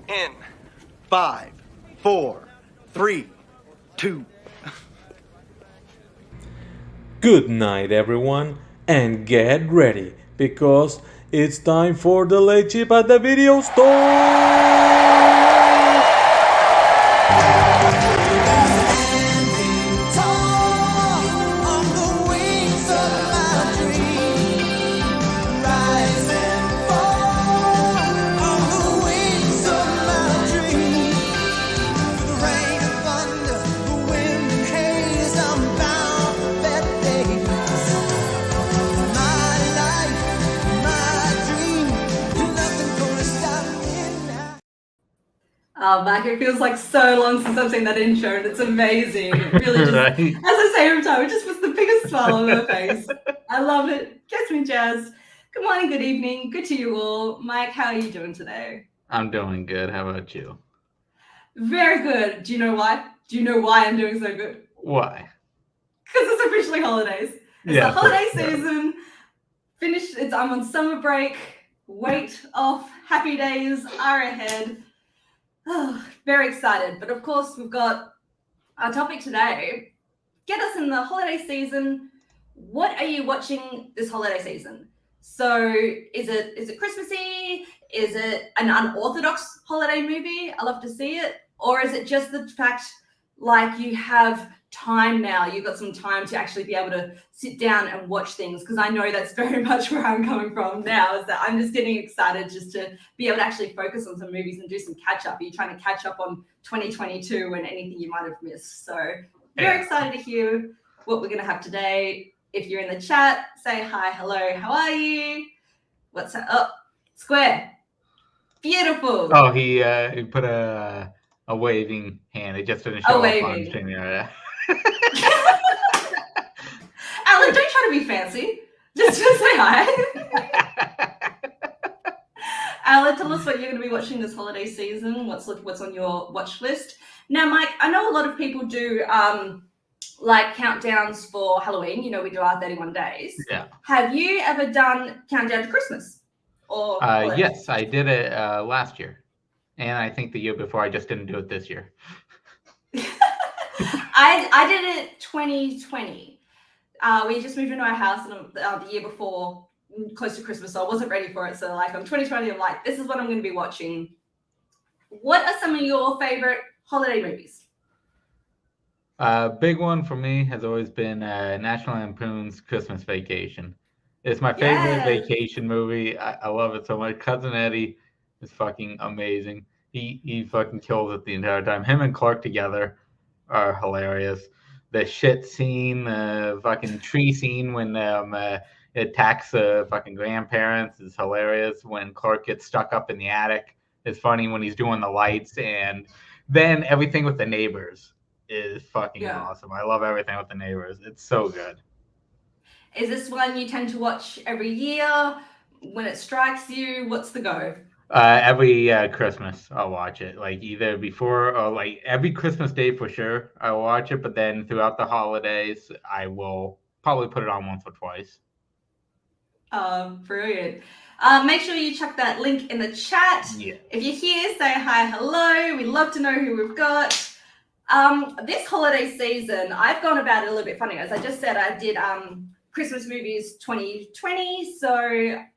in 5, 4, 3, 2. Good night, everyone, and get ready because it's time for the late chip at the video store. Back. It feels like so long since I've seen that intro, and it's amazing. It really just, Right. as I say every time, it just puts the biggest smile on my face. I love it. Gets me jazzed. Good morning, good evening, good to you all. Mike, how are you doing today? I'm doing good. How about you? Very good. Do you know why? Do you know why I'm doing so good? Why? Because it's officially holidays. It's Yeah, the holiday for sure. season. Finished. I'm on summer break. Weight off. Happy days are ahead. Oh, very excited. But of course, we've got our topic today. Get us in the holiday season. What are you watching this holiday season? So is it Christmassy? Is it an unorthodox holiday movie? I love to see it. Or is it just the fact like you have time now, you've got some time to actually be able to sit down and watch things? Because I know that's very much where I'm coming from now, is that I'm just getting excited just to be able to actually focus on some movies and do some catch up. Are you trying to catch up on 2022 and anything you might have missed? So very excited to hear what we're going to have today. If you're in the chat, say hi, hello, how are you? What's that? Oh, Square. Beautiful. Oh, he put a waving hand. It just didn't show up on Waving. stream. Yeah. Alan, don't try to be fancy. Just say hi. Alan, tell us what you're going to be watching this holiday season. What's on your watch list? Now, Mike, I know a lot of people do like countdowns for Halloween. You know, we do our 31 days. Yeah. Have you ever done countdown to Christmas? Or yes, I did it last year, and I think the year before. I just didn't do it this year. I did it 2020. We just moved into our house the year before, close to Christmas, so I wasn't ready for it. So like on 2020, I'm like, this is what I'm going to be watching. What are some of your favorite holiday movies? Big one for me has always been National Lampoon's Christmas Vacation. It's my favorite vacation movie. I love it so much. Cousin Eddie is fucking amazing. He fucking kills it the entire time. Him and Clark together are hilarious. The shit scene, the fucking tree scene when it attacks the fucking grandparents is hilarious. When Clark gets stuck up in the attic, it's funny when he's doing the lights, and then everything with the neighbors is fucking awesome. I love everything with the neighbors. It's so good. Is this one you tend to watch every year? When it strikes you, what's the go? Every Christmas I'll watch it, like either before or like every Christmas day for sure I'll watch it, but then throughout the holidays I will probably put it on once or twice. Brilliant. Make sure you check that link in the chat. Yeah. If you're here, say hi, hello. We'd love to know who we've got. This holiday season, I've gone about it a little bit funny. As I just said, I did Christmas movies 2020, so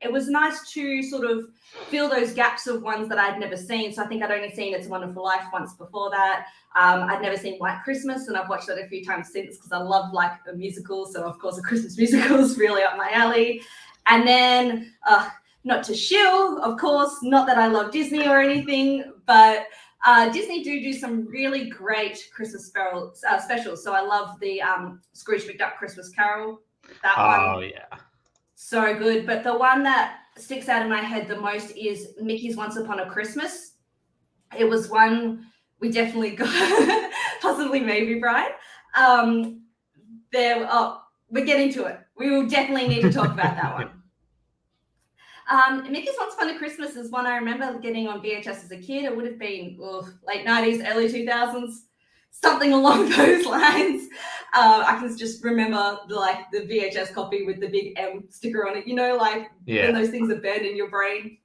it was nice to sort of fill those gaps of ones that I'd never seen. So I think I'd only seen It's a Wonderful Life once before that. I'd never seen White Christmas, and I've watched that a few times since because I love like a musical. So of course a Christmas musical is really up my alley. And then not to shill, of course, not that I love Disney or anything, but Disney do some really great Christmas specials. So I love the Scrooge McDuck Christmas Carol. That one. Oh yeah. So good. But the one that sticks out in my head the most is Mickey's Once Upon a Christmas. It was one we definitely got, possibly maybe, Brian. We're getting to it. We will definitely need to talk about that one. Mickey's Once Upon a Christmas is one I remember getting on VHS as a kid. It would have been late 90s, early 2000s, something along those lines. I can just remember the VHS copy with the big M sticker on it, when those things are burned in your brain.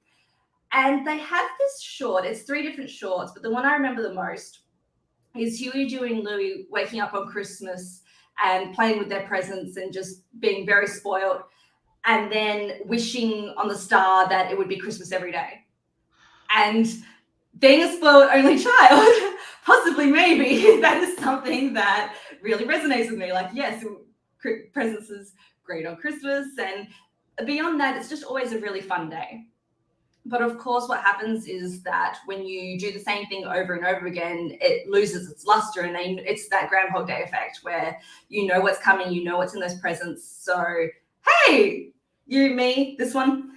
And they have this short, it's 3 different shorts, but the one I remember the most is Huey, Dewey, and Louie waking up on Christmas and playing with their presents and just being very spoiled, and then wishing on the star that it would be Christmas every day. And being a spoiled only child, possibly maybe, that is something that really resonates with me. Like, yes, presents is great on Christmas, and beyond that, it's just always a really fun day. But of course, what happens is that when you do the same thing over and over again, it loses its luster, and it's that Groundhog Day effect where you know what's coming, you know what's in those presents. So, hey, you, me, this one.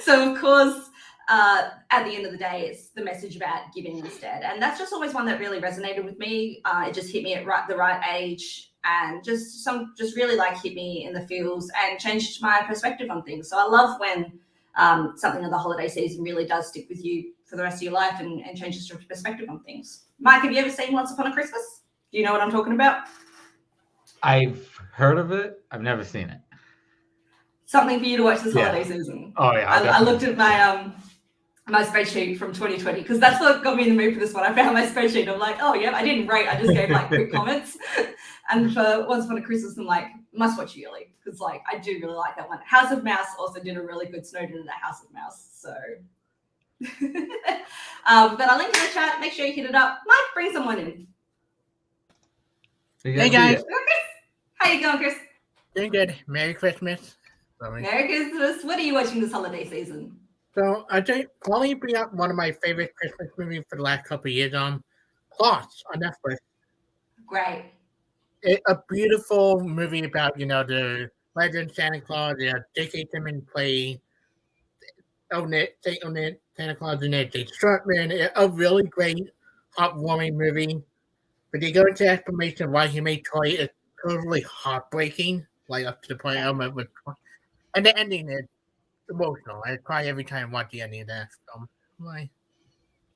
So of course, at the end of the day, it's the message about giving instead, and that's just always one that really resonated with me. It just hit me at the right age, and just really like hit me in the feels and changed my perspective on things. So I love when something in the holiday season really does stick with you for the rest of your life and changes your perspective on things. Mike, have you ever seen Once Upon a Christmas? Do you know what I'm talking about? I've heard of it. I've never seen it. Something for you to watch this holiday season. Oh yeah, I looked at my my spreadsheet from 2020 because that's what got me in the mood for this one. I found my spreadsheet. I'm like, oh yeah, I didn't rate. I just gave like quick comments. And for Once Upon a Christmas, I'm like, must watch yearly because like I do really like that one. House of Mouse also did a really good Snowden in the House of Mouse. So, but I'll link in the chat. Make sure you hit it up. Mike, bring someone in. Hey guys, how you going, Chris? doing good. Merry Christmas. Sorry. Merry Christmas. What are you watching this holiday season? So I think probably bring up one of my favorite Christmas movies for the last couple of years. Claus on Netflix. Great. A beautiful movie about the legend Santa Claus. Yeah, J.K. Simmons play Santa Claus in it. Jake Strutman. A really great, heartwarming movie. But they go into the explanation why he made Toy is totally heartbreaking, like up to the point and the ending is emotional. I cry every time I watch the ending of that film. Why?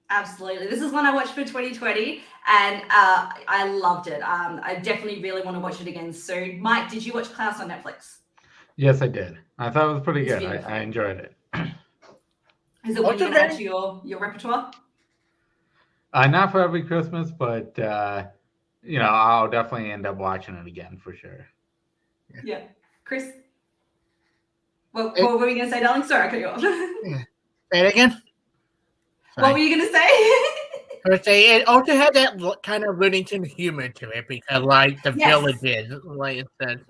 Absolutely. This is one I watched for 2020 and I loved it. I definitely really want to watch it again soon. Mike, did you watch Klaus on Netflix? Yes, I did. I thought it was pretty good. I enjoyed it. Is it one you're going to add to your repertoire? Not for every Christmas, but I'll definitely end up watching it again for sure. Yeah. Chris? What were you going to say, darling? Sorry, I cut you off. Say it again. Sorry. What were you going to say? I would say it also had that kind of Ludington humor to it because, like, the villages, like it said.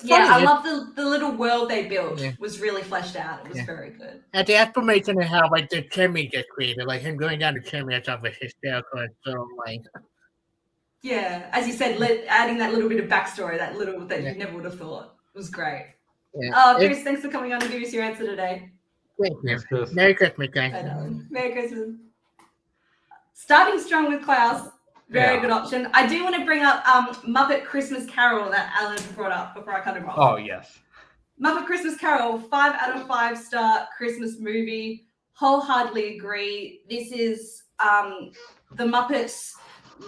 Yeah, I love the little world they built. Yeah. Was really fleshed out. It was very good. And the explanation of how, like, the chimney gets created, like him going down the chimney, that's all hysterical. So, like. Yeah, as you said, adding that little bit of backstory, that you never would have thought, was great. Yeah. Chris, thanks for coming on and giving us your answer today. Thank you. Merry Christmas, guys. Merry Christmas. Starting strong with Klaus. Very good option. I do want to bring up Muppet Christmas Carol that Alan brought up before I cut him off. Oh, yes. Muppet Christmas Carol, 5 out of 5 star Christmas movie. Wholeheartedly agree. This is the Muppets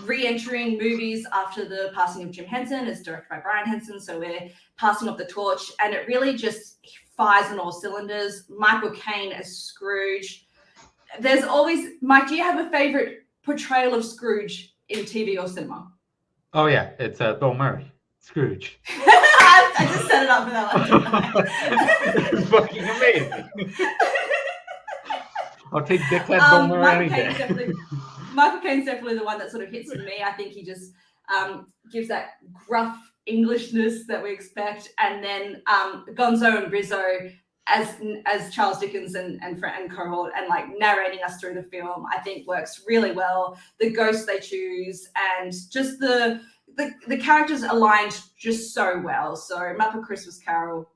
re-entering movies after the passing of Jim Henson. It's directed by Brian Henson, so we're passing off the torch, and it really just fires on all cylinders. Michael Caine as Scrooge. There's always, Mike, do you have a favorite portrayal of Scrooge in TV or cinema? Oh yeah, it's Bill Murray, Scrooge. I just set it up for that one. It's fucking amazing. I'll take dickhead Bill Murray any day. Michael Caine's definitely the one that sort of hits me. I think he just gives that gruff Englishness that we expect, and then Gonzo and Rizzo as Charles Dickens and cohort, and like narrating us through the film, I think works really well. The ghosts they choose and just the characters aligned just so well. So Muppet Christmas Carol.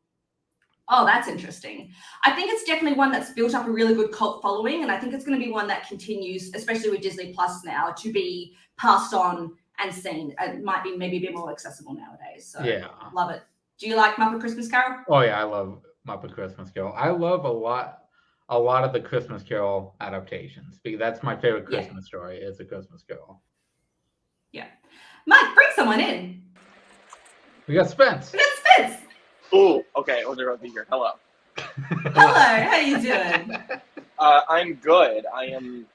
Oh, that's interesting. I think it's definitely one that's built up a really good cult following, and I think it's going to be one that continues, especially with Disney Plus now, to be passed on and seen. It might be maybe a bit more accessible nowadays. So yeah, love it. Do you like Muppet Christmas Carol? Oh yeah, I love Muppet Christmas Carol. I love a lot of the Christmas Carol adaptations because that's my favorite Christmas story. Is a Christmas Carol. Yeah, Mike, bring someone in. We got Spence. We got Spence. Oh, okay. Oh, they're over here. Hello. Hello, how you doing? I'm good. I'm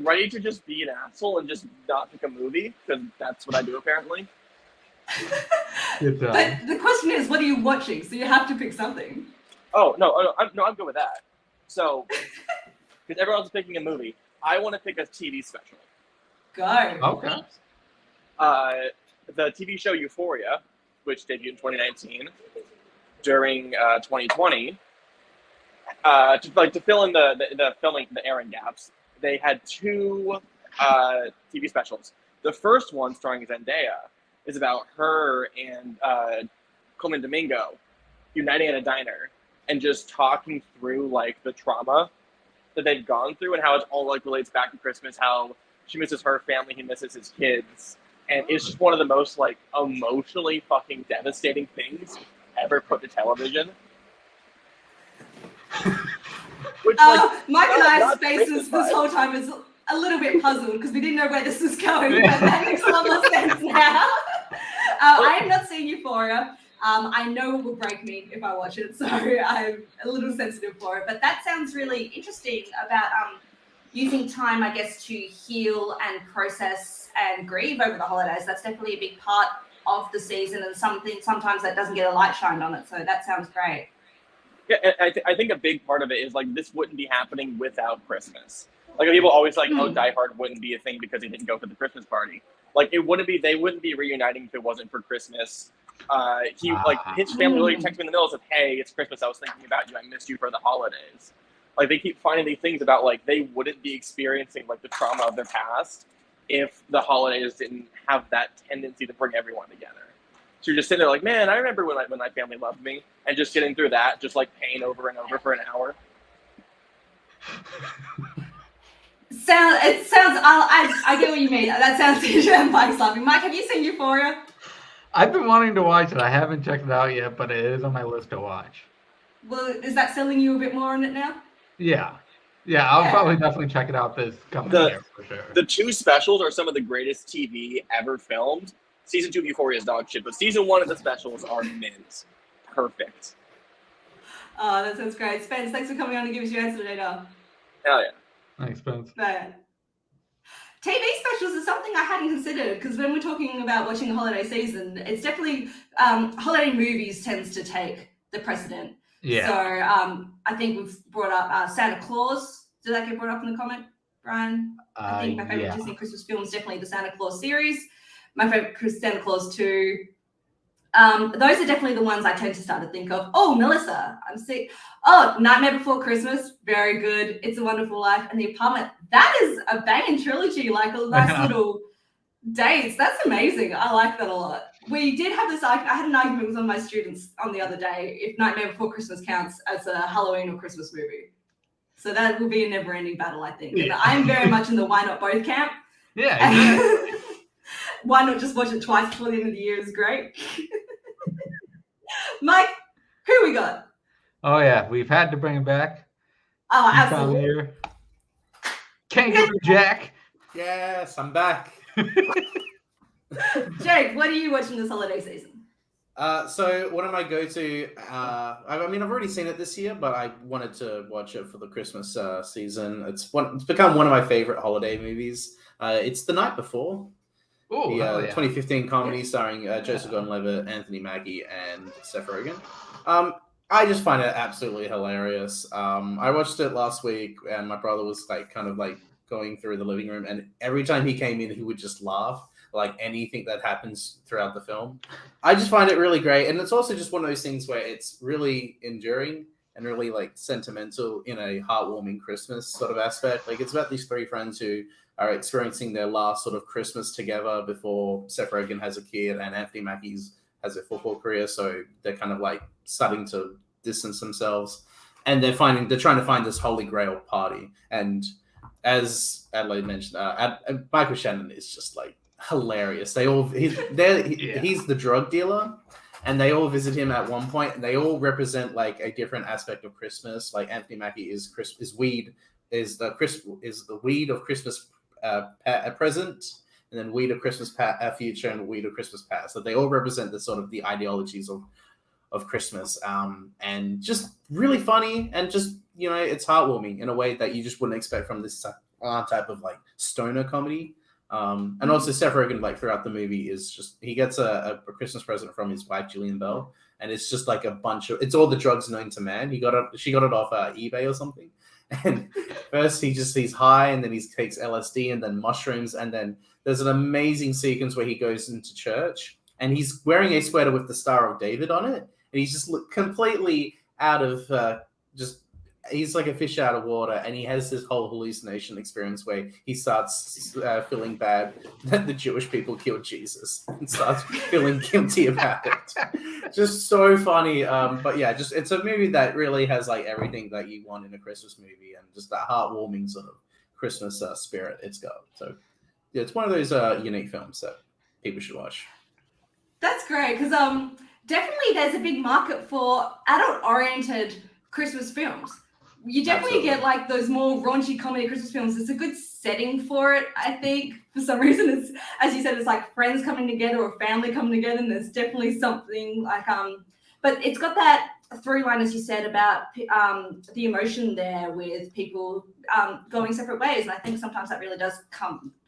ready to just be an asshole and just not pick a movie because that's what I do apparently. Good job. But the question is, what are you watching? So you have to pick something. Oh no, I'm good with that. So, because everyone's picking a movie, I want to pick a TV special. Go. Okay. The TV show Euphoria, which debuted in 2019, during 2020, to fill in the filming, the airing gaps, they had two TV specials. The first one, starring Zendaya, is about her and Coleman Domingo uniting at a diner and just talking through like the trauma that they've gone through and how it all like relates back to Christmas. How she misses her family, he misses his kids, and it's just one of the most like emotionally fucking devastating things ever put to television. Which, Mike and not I's faces Christmas this vibes. whole time is a little bit puzzled because we didn't know where this was going, but that makes a lot more sense now. I have not seen Euphoria. I know it will break me if I watch it, so I'm a little sensitive for it. But that sounds really interesting about using time, I guess, to heal and process and grieve over the holidays. That's definitely a big part of the season and something sometimes that doesn't get a light shined on it. So that sounds great. Yeah, and I think a big part of it is like this wouldn't be happening without Christmas. Like people always like, oh, Die Hard wouldn't be a thing because he didn't go for the Christmas party. Like it wouldn't be. They wouldn't be reuniting if it wasn't for Christmas. His family literally texted me in the middle and said, "Hey, it's Christmas. I was thinking about you. I missed you for the holidays." Like they keep finding these things about like they wouldn't be experiencing like the trauma of their past if the holidays didn't have that tendency to bring everyone together. So you're just sitting there like, man, I remember when my family loved me, and just getting through that, just like pain over and over for an hour. It sounds. I get what you mean. That sounds. Mike's laughing. Mike, have you seen Euphoria? I've been wanting to watch it. I haven't checked it out yet, but it is on my list to watch. Well, is that selling you a bit more on it now? Yeah. I'll probably definitely check it out this coming year for sure. The two specials are some of the greatest TV ever filmed. Season 2 of Euphoria is dog shit, but season 1 of the specials are mint. Perfect. Oh, that sounds great. Spence, thanks for coming on and giving us your answer today. Hell yeah. Thanks, Spence. But TV specials is something I hadn't considered because when we're talking about watching the holiday season, it's definitely holiday movies tends to take the precedent. Yeah. So I think we've brought up Santa Claus. Did that get brought up in the comment, Brian? I think my favorite Disney Christmas film is definitely the Santa Claus series. My favorite Santa Claus 2. Those are definitely the ones I tend to start to think of. Oh, Melissa, I'm sick. Oh, Nightmare Before Christmas, very good. It's a Wonderful Life. And The Apartment, that is a banging trilogy, like a nice little dates. That's amazing. I like that a lot. We did have this argument. I had an argument with one of my students on the other day if Nightmare Before Christmas counts as a Halloween or Christmas movie. So that will be a never-ending battle, I think. And I'm very much in the why not both camp. Yeah, exactly. Why not just watch it twice before the end of the year is great. Mike, who we got? Oh yeah, we've had to bring him back. Oh, absolutely. Here. Kangaroo Jack. Yes, I'm back. Jake, what are you watching this holiday season? So one of my go-to, I mean, I've already seen it this year, but I wanted to watch it for the Christmas season. It's become one of my favorite holiday movies. It's The Night Before. Ooh, The 2015 comedy starring Joseph Gordon-Levitt, Anthony Mackie, and Seth Rogen. I just find it absolutely hilarious. I watched it last week, and my brother was kind of going through the living room, and every time he came in, he would just laugh, like anything that happens throughout the film. I just find it really great, and it's also just one of those things where it's really enduring and really sentimental in a heartwarming Christmas sort of aspect. It's about these three friends who are experiencing their last sort of Christmas together before Seth Rogen has a kid and Anthony Mackie has a football career, so they're kind of starting to distance themselves, and they're trying to find this holy grail party. And as Adelaide mentioned, Michael Shannon is just hilarious. He's the drug dealer, and they all visit him at one point, and they all represent a different aspect of Christmas. Like Anthony Mackie is weed, is the weed of Christmas present, and then weed of Christmas future, and weed of Christmas past. So they all represent the sort of the ideologies of Christmas, and just really funny, and just it's heartwarming in a way that you just wouldn't expect from this type of like stoner comedy. And also Seth Rogen, like throughout the movie, is just he gets a Christmas present from his wife Jillian Bell, and it's just like it's all the drugs known to man. She got it off eBay or something. And first he's high, and then he takes LSD and then mushrooms, and then there's an amazing sequence where he goes into church and he's wearing a sweater with the Star of David on it, and he's just completely out of he's like a fish out of water, and he has this whole hallucination experience where he starts feeling bad that the Jewish people killed Jesus and starts feeling guilty about it. Just so funny. But yeah, it's a movie that really has like everything that you want in a Christmas movie, and just that heartwarming sort of Christmas spirit it's got. So yeah, it's one of those unique films that people should watch. That's great, because definitely there's a big market for adult-oriented Christmas films. You definitely get like those more raunchy comedy Christmas films. It's a good setting for it, I think. For some reason, it's, as you said, it's like friends coming together or family coming together, and there's definitely something like but it's got that through line, as you said, about the emotion there with people going separate ways, and I think sometimes that really does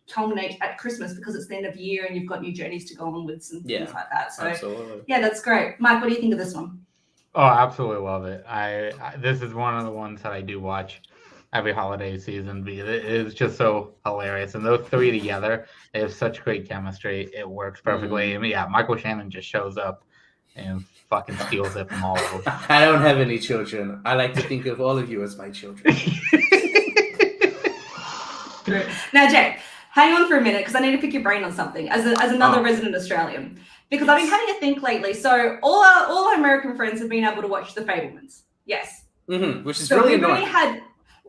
culminate at Christmas because it's the end of the year and you've got new journeys to go on with some things like that. So absolutely. Yeah, that's great. Mike, what do you think of this one? Oh, absolutely love it. I this is one of the ones that I do watch every holiday season because it is just so hilarious. And those three together, they have such great chemistry. It works perfectly. I mean, yeah, Michael Shannon just shows up and fucking steals it from all of them. I don't have any children. I like to think of all of you as my children. Now, Jake, hang on for a minute because I need to pick your brain on something as another resident Australian. Because I've been having to think lately. So all our American friends have been able to watch The Fabelmans. Yes. Mm-hmm, which is really annoying.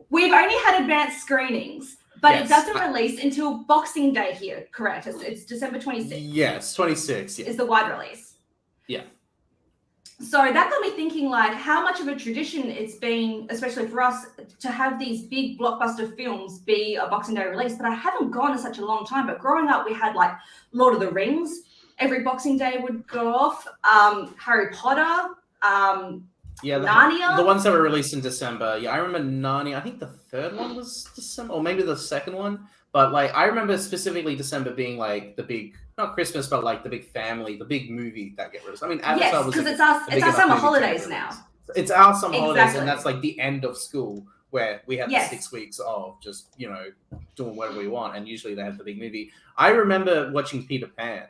We've only had advanced screenings, but it doesn't release until Boxing Day here, correct? It's December 26th. Yes, 26th. Yeah. Is the wide release. Yeah. So that got me thinking, like, how much of a tradition it's been, especially for us, to have these big blockbuster films be a Boxing Day release. But I haven't gone in such a long time. But growing up, we had, like, Lord of the Rings. Every Boxing Day would go off. Harry Potter. Narnia. The ones that were released in December. Yeah, I remember Narnia. I think the third one was December, or maybe the second one. But like, I remember specifically December being like the big, not Christmas, but like the big family, the big movie that get released. I mean, Avatar was because it's our summer holidays now. It's our summer holidays, and that's like the end of school where we have the 6 weeks of just doing whatever we want, and usually they have the big movie. I remember watching Peter Pan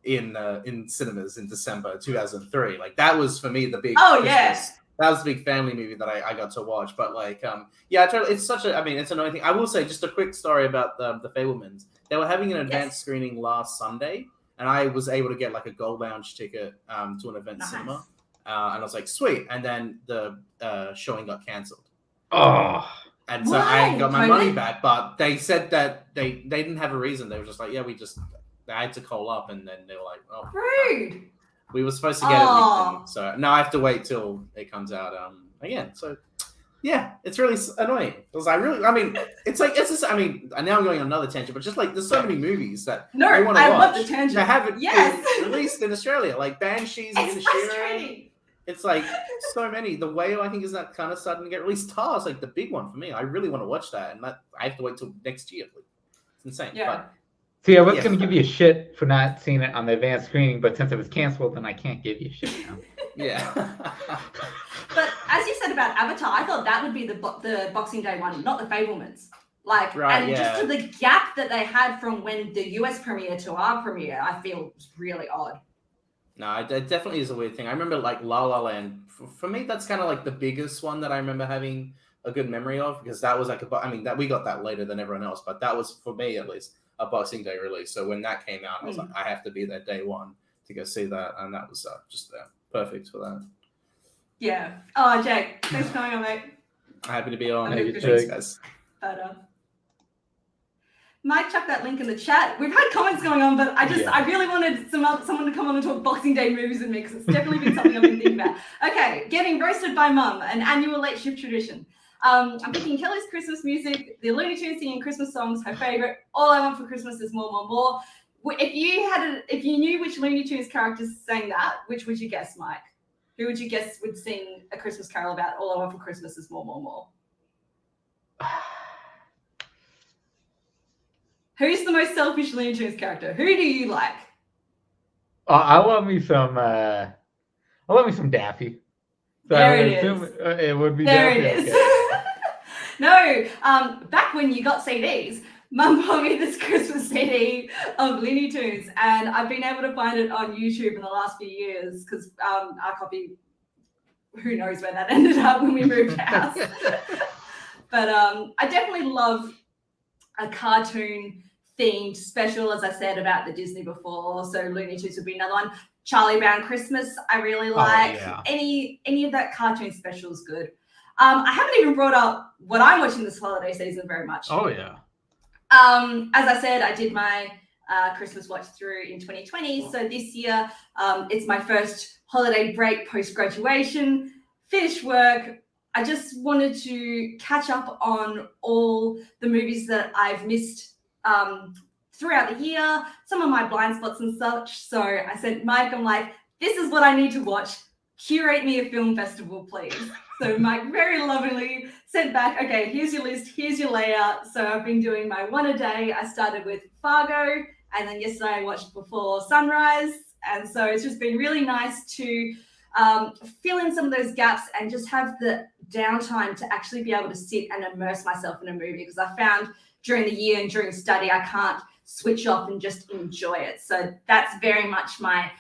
in cinemas in December 2003. Like that was for me the big that was the big family movie that I got to watch. But like it's such a it's an annoying thing. I will say just a quick story about the Fabelmans. They were having an advanced screening last Sunday, and I was able to get like a gold lounge ticket to an event cinema, and I was like sweet. And then the showing got cancelled. And so I got my money back, but they said that they didn't have a reason. They were just like, they had to call up, and then they were like, "Oh, rude." We were supposed to get it, so now I have to wait till it comes out again. So, yeah, it's really annoying because it's just. I mean, now I'm going on another tangent, but just like there's so many movies that I want to watch. Love the tangent. That haven't been released in Australia, like Banshees and Inisherin. It's like so many. The Whale, I think, is that kind of starting to get released. Tar is like the big one for me. I really want to watch that, and I have to wait till next year. It's insane. Yeah. But, see, I was going to give you shit for not seeing it on the advanced screening, but since it was canceled, then I can't give you shit now. Yeah. But as you said about Avatar, I thought that would be the Boxing Day one, not the Fabelmans. Like, just to the gap that they had from when the US premiere to our premiere, I feel was really odd. No, it definitely is a weird thing. I remember like La La Land. For me, that's kind of like the biggest one that I remember having a good memory of, because that was like that we got that later than everyone else, but that was for me at least a Boxing Day release. So when that came out, I was like, I have to be there day one to go see that, and that was just perfect for that. Yeah. Oh, Jake, thanks for coming on, mate. Happy to be on. Thanks, guys. Mike, chuck that link in the chat. We've had comments going on, but I really wanted someone to come on and talk Boxing Day movies with me, because it's definitely been something I've been thinking about. Okay, Getting Roasted by Mum, an annual late shift tradition. I'm picking Kelly's Christmas music, the Looney Tunes singing Christmas songs, her favorite. All I want for Christmas is more, more, more. If you knew which Looney Tunes characters sang that, which would you guess, Mike? who would you guess would sing A Christmas Carol about all I want for Christmas is more, more, more? Who's the most selfish Looney Tunes character? Who do you like? I love me some Daffy. So There I would it assume is. it would be There Daffy. it is. Okay. No, back when you got CDs, Mum bought me this Christmas CD of Looney Tunes, and I've been able to find it on YouTube in the last few years because our copy, who knows where that ended up when we moved house. But I definitely love a cartoon themed special, as I said about the Disney before. So Looney Tunes would be another one. Charlie Brown Christmas, I really like. Yeah. Any of that cartoon special is good. I haven't even brought up what I'm watching this holiday season very much. Oh yeah. As I said, I did my Christmas watch through in 2020. So this year, it's my first holiday break post-graduation, finished work. I just wanted to catch up on all the movies that I've missed throughout the year, some of my blind spots and such. So I sent Mike, I'm like, this is what I need to watch. Curate me a film festival, please. So Mike very lovingly sent back, okay, here's your list, here's your layout. So I've been doing my one a day. I started with Fargo, and then yesterday I watched Before Sunrise. And so it's just been really nice to fill in some of those gaps and just have the downtime to actually be able to sit and immerse myself in a movie, because I found during the year and during study, I can't switch off and just enjoy it. So that's very much my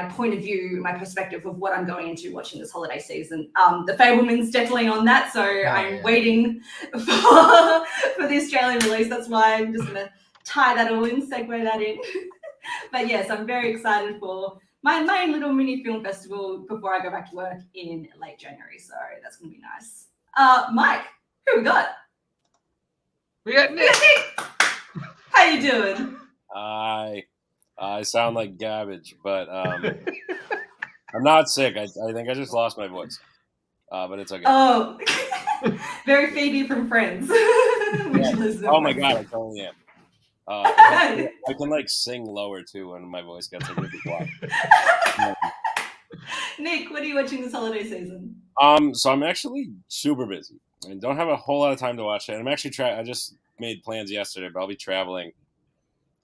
point of view, my perspective of what I'm going into watching this holiday season. The Fableman's definitely on that, so I'm waiting for the Australian release. That's why I'm just going to tie that all in, segue that in. But yes, I'm very excited for my little mini film festival before I go back to work in late January. So that's going to be nice. Mike, who we got? We got Nick. How you doing? I sound like garbage, but I'm not sick. I think I just lost my voice, but it's okay. Oh, very Phoebe from Friends. Oh my god, I totally am. I can like sing lower too when my voice gets a little bit quiet. Nick, what are you watching this holiday season? So I'm actually super busy and don't have a whole lot of time to watch it. And I'm actually I just made plans yesterday, but I'll be traveling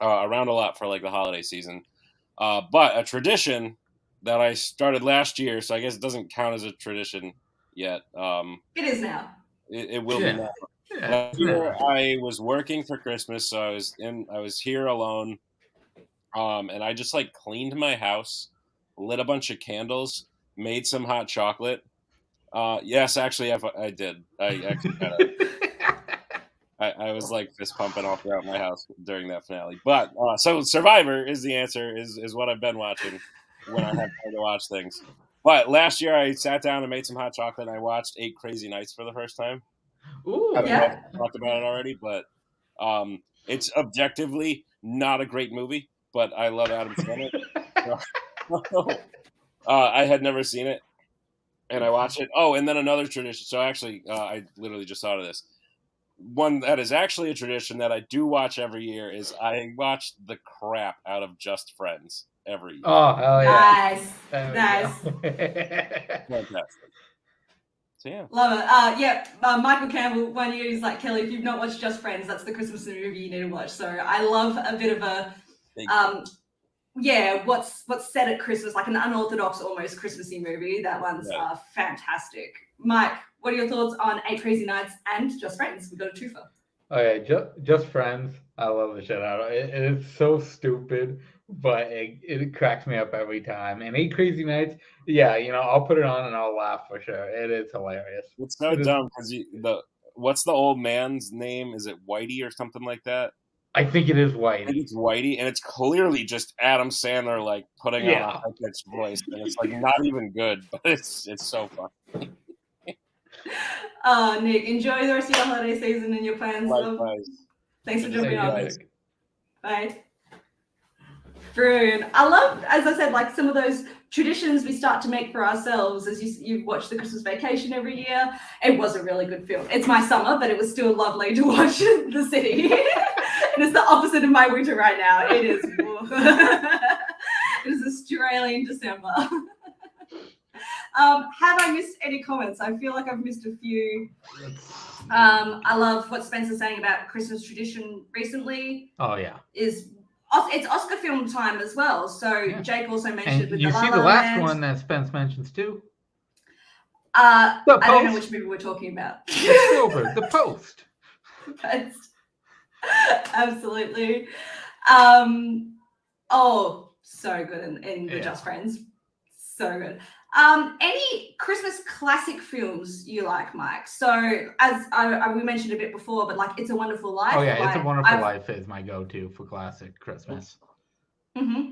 around a lot for like the holiday season. But a tradition that I started last year, so I guess it doesn't count as a tradition yet. It is now. It will be now. Last year I was working for Christmas, so I was here alone, and I just like cleaned my house, lit a bunch of candles, made some hot chocolate. Yes, actually, I did. I actually kind of. I was like fist pumping all throughout my house during that finale. But so Survivor is the answer, is what I've been watching when I have time to watch things. But last year I sat down and made some hot chocolate and I watched 8 Crazy Nights for the first time. Ooh, I don't know if I talked about it already, but it's objectively not a great movie, but I love Adam Sandler. I had never seen it, and I watched it. Oh, and then another tradition. So actually, I literally just thought of this. One that is actually a tradition that I do watch every year is I watch the crap out of Just Friends every year. Oh, hell yeah. Nice. Fantastic. So yeah. Love it. Michael Campbell one year he's like, Kelly, if you've not watched Just Friends, that's the Christmas movie you need to watch. So I love a bit of a what's set at Christmas, like an unorthodox, almost Christmassy movie. That one's fantastic. Mike, what are your thoughts on 8 Crazy Nights and Just Friends? We got a twofer. Okay, Just Friends. I love the shit out of it. It's so stupid, but it cracks me up every time. And 8 Crazy Nights, I'll put it on and I'll laugh for sure. It is hilarious. It's so dumb because what's the old man's name? Is it Whitey or something like that? I think it is Whitey. I think it's Whitey, and it's clearly just Adam Sandler like putting on a high-pitched voice, and it's like not even good, but it's so fun. Nick, enjoy the rest of your holiday season and your plans. Likewise. Thanks for jumping on. Bye. Brilliant. I love, as I said, like some of those traditions we start to make for ourselves as you watch the Christmas Vacation every year. It was a really good film. It's my summer, but it was still lovely to watch The City. And it's the opposite of my winter right now. It is. It is Australian December. Have I missed any comments? I feel like I've missed a few. I love what Spencer's saying about Christmas tradition recently. Oh yeah. It's Oscar film time as well. So Yeah. Jake also mentioned And with you the see La the La last Land. one that Spence mentions too. I don't know Post. which movie we're talking about. The Spielberg, The Post. Post. Absolutely. Oh, so good in We're Just Friends. So good. Any Christmas classic films you like, Mike? So as we mentioned a bit before, but like It's a Wonderful Life. Oh yeah, like, It's a Wonderful Life is my go-to for classic Christmas. Mm-hmm.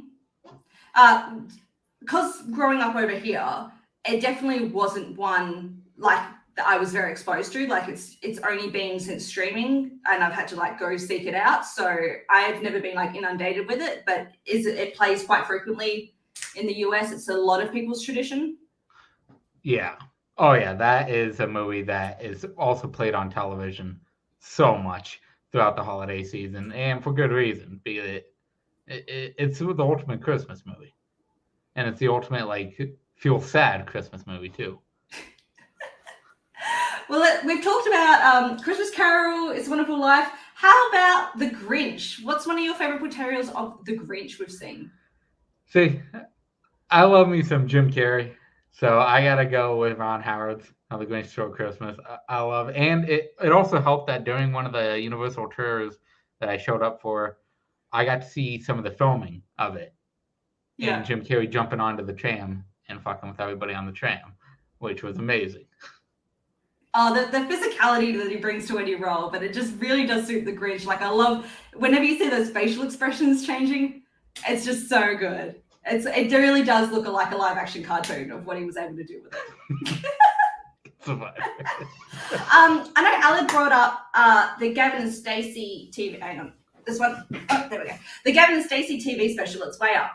Because growing up over here, it definitely wasn't one like that I was very exposed to. Like it's only been since streaming, and I've had to like go seek it out. So I've never been like inundated with it. But it plays quite frequently in the US. It's a lot of people's tradition. Yeah. Oh yeah, that is a movie that is also played on television so much throughout the holiday season, and for good reason. Because it's the ultimate Christmas movie, and it's the ultimate like feel sad Christmas movie too. Well, we've talked about Christmas Carol, It's a Wonderful Life. How about The Grinch? What's one of your favorite portrayals of The Grinch we've seen? See, I love me some Jim Carrey, so I gotta go with Ron Howard's How the Grinch Stole Christmas. I love, and it also helped that during one of the Universal tours that I showed up for, I got to see some of the filming of it. Yeah. And Jim Carrey jumping onto the tram and fucking with everybody on the tram, which was amazing. Oh, the physicality that he brings to any role, but it just really does suit the Grinch. Like I love whenever you see those facial expressions changing, it's just so good. It really does look like a live action cartoon of what he was able to do with it. I know Alan brought up the Gavin and Stacey TV. Hang on, this one. Oh, there we go. The Gavin and Stacey TV special. It's way up.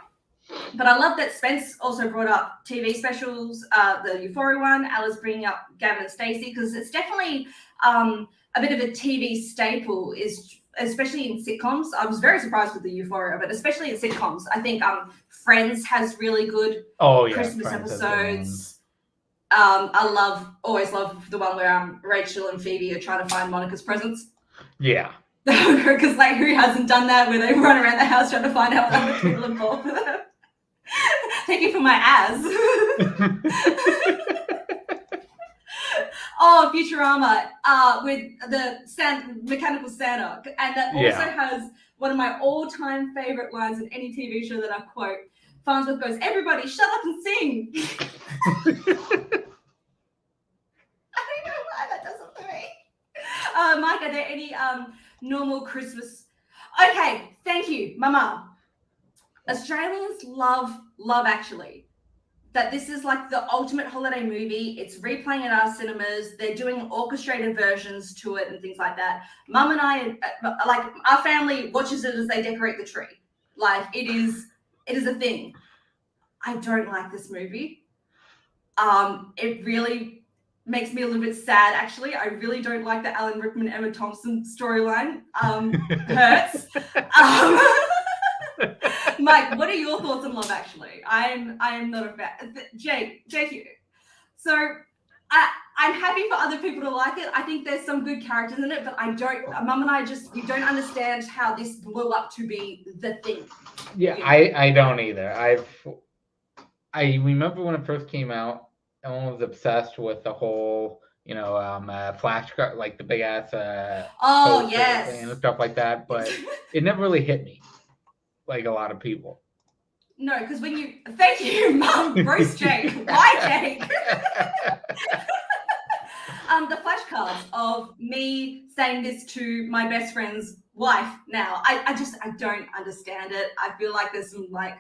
But I love that Spence also brought up TV specials, the Euphoria one. Alice bringing up Gavin and Stacey because it's definitely a bit of a TV staple, especially in sitcoms. I was very surprised with the Euphoria, but especially in sitcoms. I think Friends has really good Christmas episodes. I always love the one where Rachel and Phoebe are trying to find Monica's presents. Yeah. Because like who hasn't done that where they run around the house trying to find out what other people are bought for them? Thank you for my ass. Oh, Futurama with the mechanical Santa. And that also has one of my all-time favorite lines in any TV show that I quote. Farnsworth goes, "Everybody shut up and sing." I don't know why that does it to me. Mike, are there any normal Christmas? Okay, thank you, Mama. Australians love Actually. That this is like the ultimate holiday movie. It's replaying at our cinemas. They're doing orchestrated versions to it and things like that. Mum and I, like our family watches it as they decorate the tree. Like it is a thing. I don't like this movie. It really makes me a little bit sad, actually. I really don't like the Alan Rickman, Emma Thompson storyline. Hurts. Mike, what are your thoughts on Love Actually? I am not a fan. Jake, you. So I'm happy for other people to like it. I think there's some good characters in it, but Mum and I we don't understand how this blew up to be the thing. Yeah, I don't either. I remember when it first came out, everyone was obsessed with the whole, flashcard, like the big ass and stuff like that, but it never really hit me like a lot of people. No, because thank you, Mum, Bruce Jake. Why Jake? The flashcards of me saying this to my best friend's wife now, I don't understand it. I feel like there's some like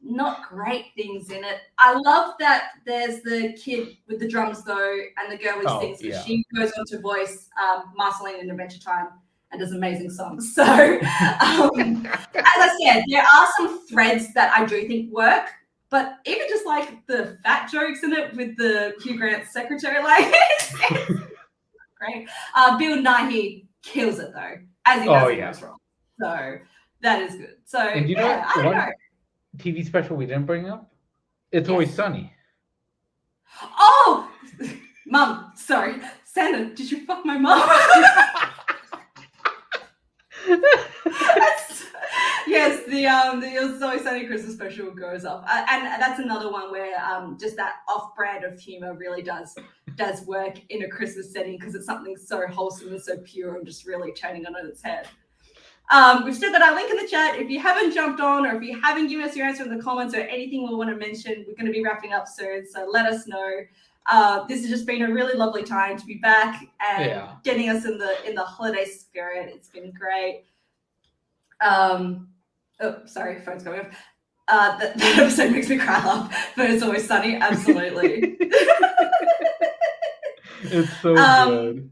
not great things in it. I love that there's the kid with the drums though, and the girl who sings. Yeah. She goes on to voice Marceline in Adventure Time and does amazing songs. So, as I said, there are some threads that I do think work, but even just like the fat jokes in it with the Hugh Grant secretary, like it's great. Bill Nighy kills it though, as he does in most roles. So that is good. So and you know, I don't know. TV special we didn't bring up? It's Always Sunny. Oh, Mum, sorry. Santa, did you fuck my mum? Yes, the It's Always Sunny Christmas special goes off, and that's another one where just that off-brand of humor really does work in a Christmas setting because it's something so wholesome and so pure and just really turning it on its head. We've still got our link in the chat. If you haven't jumped on or if you haven't given us your answer in the comments or anything we want to mention, we're going to be wrapping up soon, so let us know. This has just been a really lovely time to be back and getting us in the holiday spirit. It's been great. Oh, sorry, phone's going off. That episode makes me cry laugh, but It's Always Sunny. Absolutely. It's so good.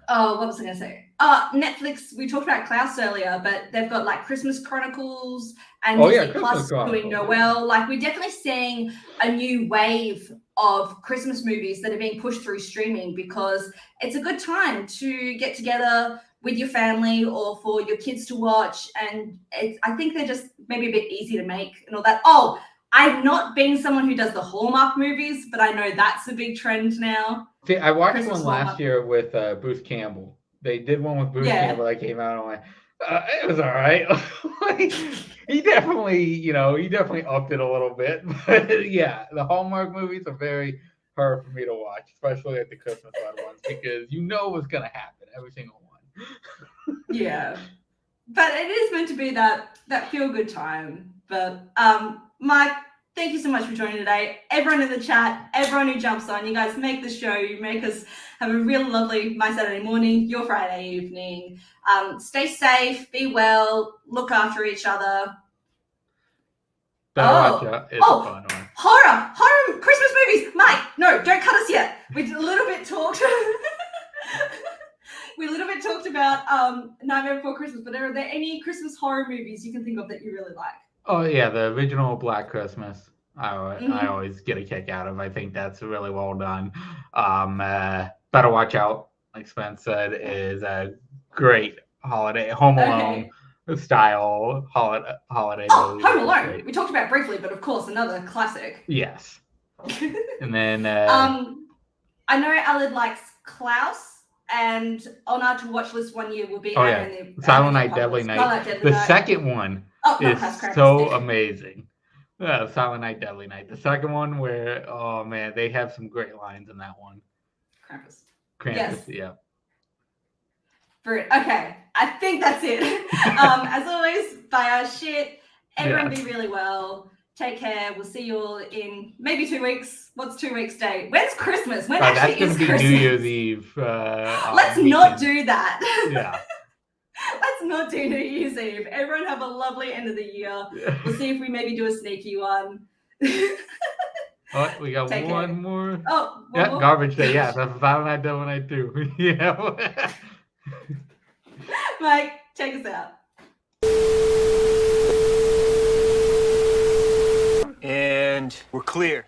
Oh, what was I going to say? Netflix, we talked about Klaus earlier, but they've got like Christmas Chronicles and Disney Plus doing Noel. Like, we're definitely seeing a new wave of Christmas movies that are being pushed through streaming because it's a good time to get together with your family or for your kids to watch. And I think they're just maybe a bit easy to make and all that. Oh, I've not been someone who does the Hallmark movies, but I know that's a big trend now. See, I watched Christmas one last year with Bruce Campbell. They did one with Bruce Campbell that came out. And I'm like, it was all right. he definitely upped it a little bit. But yeah, the Hallmark movies are very hard for me to watch, especially at the Christmas ones, because you know what's gonna happen every single one. Yeah, but it is meant to be that feel-good time. But Mike, thank you so much for joining today. Everyone in the chat, everyone who jumps on, you guys make the show. You make us have a real lovely my Saturday morning, your Friday evening. Stay safe, be well, look after each other. Watch out. It's a fun one. Horror Christmas movies. Mike, no, don't cut us yet. We a little bit talked. We a little bit talked about Nightmare Before Christmas, but are there any Christmas horror movies you can think of that you really like? Oh yeah, the original Black Christmas. I always get a kick out of. I think that's really well done. Better Watch Out, like Spence said, is a great holiday Home Alone style holiday movie. Home Alone. We talked about it briefly, but of course another classic. Yes. And then I know Alid likes Klaus. And on our to watch list one year will be Silent Night, Deadly Night. The second one is so amazing. Silent Night, Deadly Night. The second one where, oh man, they have some great lines in that one. Krampus, yeah. Okay, I think that's it. As always, buy our shit. Everyone be really well. Take care. We'll see you all in maybe 2 weeks. What's 2 weeks' date? When's Christmas? When actually is Christmas? That's going to be New Year's Eve. Let's not do that. Yeah. Let's not do New Year's Eve. Everyone have a lovely end of the year. We'll see if we maybe do a sneaky one. Oh, we got one more. Oh, one more? Garbage Day. Yeah, that's Silent Night, Deadly Night too. Yeah. Mike, take us out. And we're clear.